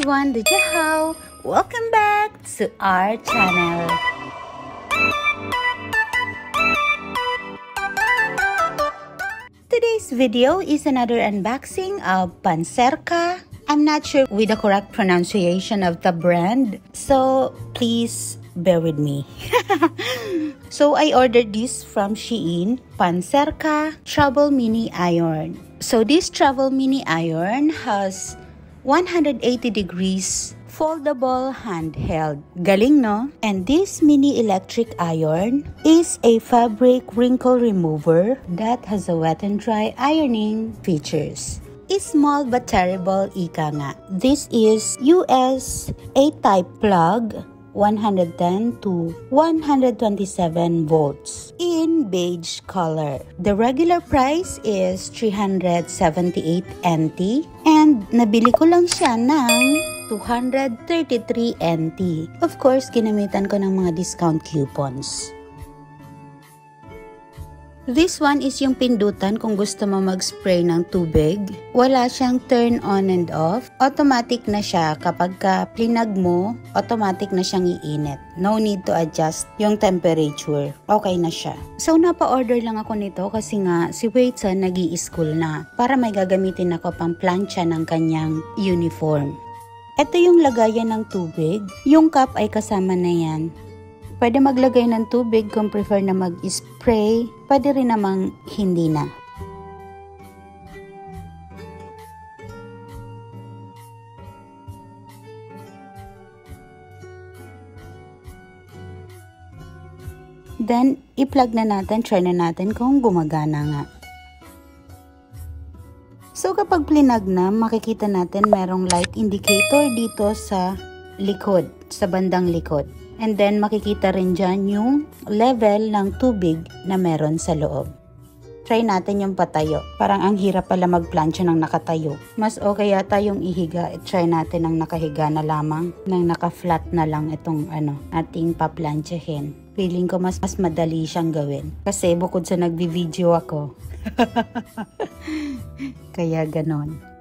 everyone, Dujahao! Welcome back to our channel. Today's video is another unboxing of Pancerca. I'm not sure with the correct pronunciation of the brand, so please bear with me. So I ordered this from Shein, Pancerca Travel Mini Iron. So this Travel Mini Iron has 180 degrees foldable handheld. Galing, no? And this mini electric iron is a fabric wrinkle remover that has a wet and dry ironing features. Is small but terrible, ika nga. This is US A-type plug, 110 to 127 volts in beige color. The regular price is 378 NT and nabili ko lang siya ng 233 NT. Of course, ginamitan ko ng mga discount coupons. This one is yung pindutan kung gusto mo mag-spray ng tubig. Wala siyang turn on and off. Automatic na siya. Kapag plinag mo, automatic na siyang iinit. No need to adjust yung temperature. Okay na siya. So, napa-order lang ako nito kasi nga si Waitson nag-i-school na para may gagamitin ako pang plancha ng kanyang uniform. Ito yung lagayan ng tubig. Yung cup ay kasama na yan. Pwede maglagay ng tubig kung prefer na mag-spray. Pwede rin namang hindi na. Then, i-plug na natin, try na natin kung gumagana nga. So, kapag plinag na, makikita natin merong light indicator dito sa likod, sa bandang likod. And then, makikita rin dyan yung level ng tubig na meron sa loob. Try natin yung patayo. Parang ang hirap pala magplansya ng nakatayo. Mas okay yata yung ihiga. Try natin ng nakahiga na lamang. Nang naka-flat na lang itong ating paplansyahin. Feeling ko mas madali siyang gawin. Kasi bukod sa nagbi-video ako. Kaya ganon.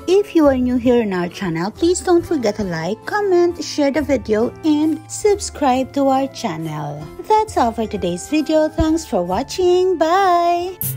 If you are new here in our channel, please don't forget to like, comment, share the video, and subscribe to our channel. That's all for today's video. Thanks for watching. Bye!